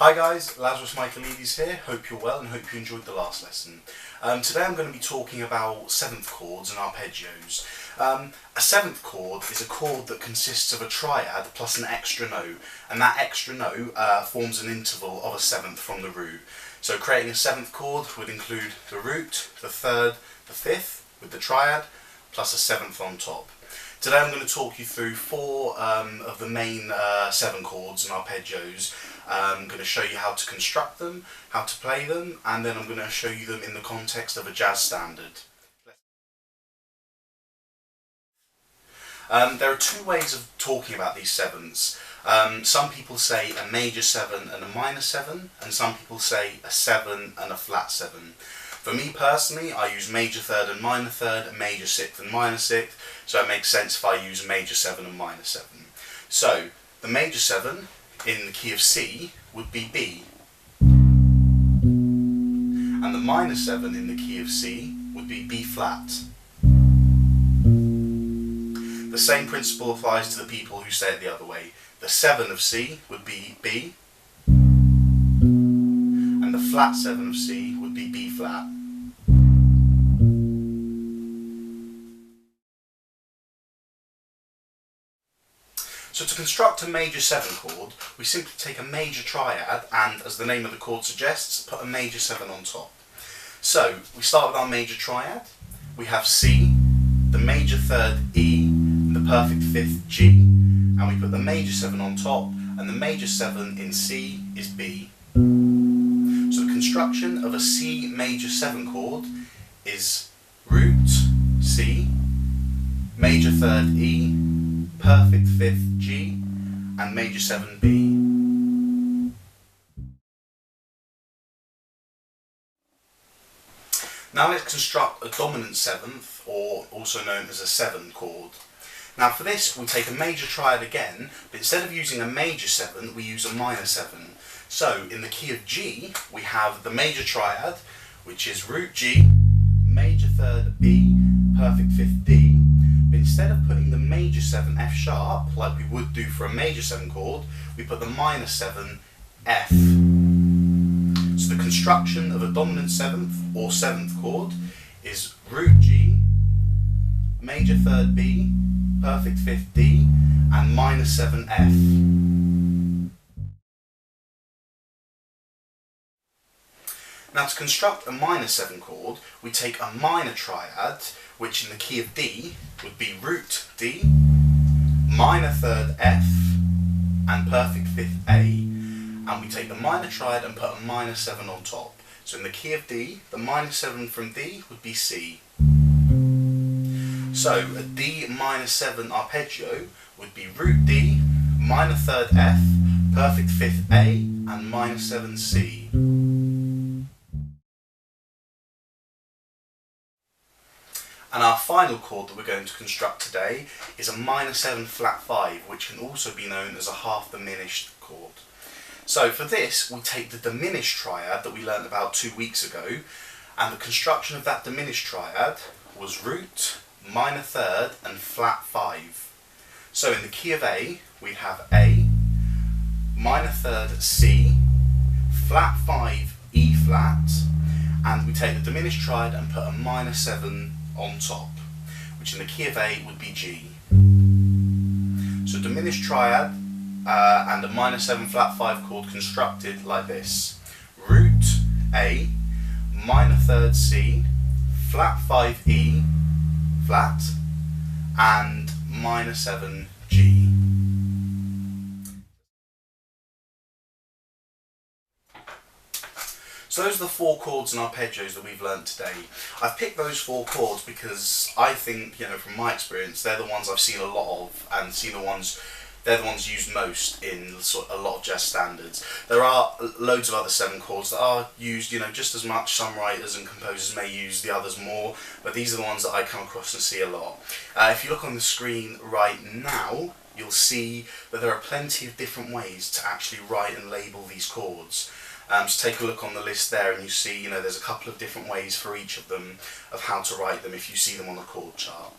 Hi guys, Lazarus here. Hope you're well and hope you enjoyed the last lesson. Today I'm going to be talking about 7th chords and arpeggios. A 7th chord is a chord that consists of a triad plus an extra note, and that extra note forms an interval of a 7th from the root. So creating a 7th chord would include the root, the 3rd, the 5th with the triad plus a 7th on top. Today I'm going to talk you through four of the main 7 chords and arpeggios. I'm going to show you how to construct them, how to play them, and then I'm going to show you them in the context of a jazz standard. There are two ways of talking about these 7ths. Some people say a major 7 and a minor 7, and some people say a 7 and a flat 7. For me personally, I use major 3rd and minor 3rd, major 6th and minor 6th, so it makes sense if I use major 7 and minor 7. So, the major 7 in the key of C would be B, and the minor 7 in the key of C would be B flat. The same principle applies to the people who say it the other way. The 7 of C would be B, and the flat 7 of C would be B flat. So to construct a major 7 chord, we simply take a major triad and, as the name of the chord suggests, put a major 7 on top. So we start with our major triad. We have C, the major 3rd E, and the perfect 5th G, and we put the major 7 on top, and the major 7 in C is B. So the construction of a C major 7 chord is root C, major 3rd E, perfect 5th G, and major 7 B. Now let's construct a dominant 7th, or also known as a 7 chord. Now for this we'll take a major triad again, but instead of using a major 7 we use a minor 7. So in the key of G we have the major triad, which is root G, major 3rd B, perfect 5th D, but instead of putting the major 7 F sharp like we would do for a major 7 chord, we put the minor 7 F. So the construction of a dominant 7th or 7th chord is root G, major 3rd B, perfect 5th D, and minor 7 F. Now to construct a minor 7 chord, we take a minor triad, which in the key of D would be root D, minor 3rd F, and perfect 5th A. And we take the minor triad and put a minor 7 on top. So in the key of D, the minor 7 from D would be C. So a D minor 7 arpeggio would be root D, minor 3rd F, perfect 5th A, and minor 7 C. And our final chord that we're going to construct today is a minor 7 flat 5, which can also be known as a half diminished chord. So for this, we take the diminished triad that we learned about 2 weeks ago, and the construction of that diminished triad was root, minor 3rd, and flat 5. So in the key of A, we have A, minor 3rd C, flat 5 E flat, and we take the diminished triad and put a minor 7 on top, which in the key of A would be G. So diminished triad and a minor 7 flat 5 chord constructed like this: root A, minor 3rd C, flat 5 E flat, and minor 7 G. So those are the 4 chords and arpeggios that we've learnt today. I've picked those 4 chords because I think, from my experience, they're the ones I've seen a lot of, and they're the ones used most in a lot of jazz standards. There are loads of other 7 chords that are used, just as much. Some writers and composers may use the others more, but these are the ones that I come across and see a lot. If you look on the screen right now, you'll see that there are plenty of different ways to actually write and label these chords. Just take a look on the list there and you see, there's a couple of different ways for each of them of how to write them if you see them on the chord chart.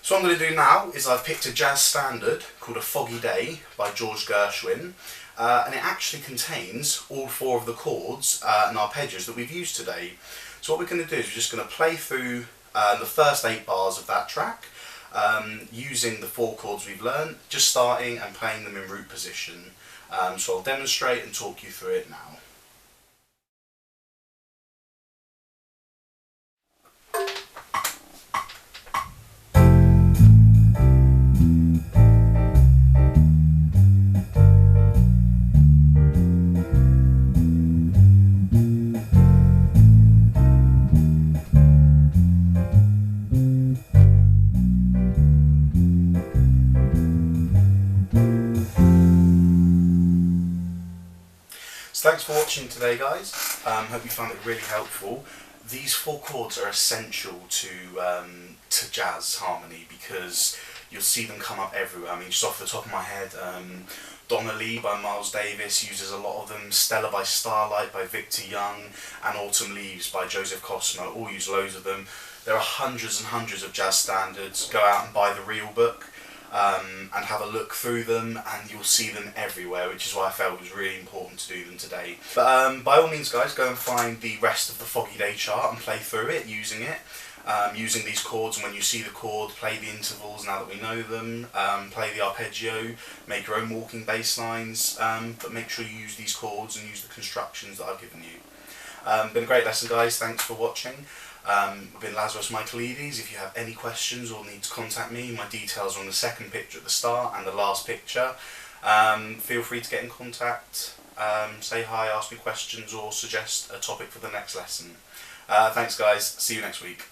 So what I'm going to do now is I've picked a jazz standard called A Foggy Day by George Gershwin, and it actually contains all 4 of the chords and arpeggios that we've used today. So what we're going to do is we're just going to play through the first 8 bars of that track using the 4 chords we've learned, just starting and playing them in root position. So I'll demonstrate and talk you through it now. So thanks for watching today, guys. Hope you found it really helpful. These 4 chords are essential to jazz harmony because you'll see them come up everywhere. I mean, just off the top of my head, Donna Lee by Miles Davis uses a lot of them, Stella by Starlight by Victor Young, and Autumn Leaves by Joseph Cosmo all use loads of them. There are hundreds and hundreds of jazz standards. Go out and buy the real book. And have a look through them, and you'll see them everywhere, which is why I felt it was really important to do them today. But by all means, guys, go and find the rest of the Foggy Day chart and play through it using these chords. And when you see the chord, play the intervals now that we know them, play the arpeggio, make your own walking bass lines, but make sure you use these chords and use the constructions that I've given you. Been a great lesson, guys. Thanks for watching. I've been Lazarus Michaelides. If you have any questions or need to contact me, my details are on the second picture at the start and the last picture. Feel free to get in contact, say hi, ask me questions, or suggest a topic for the next lesson. Thanks, guys. See you next week.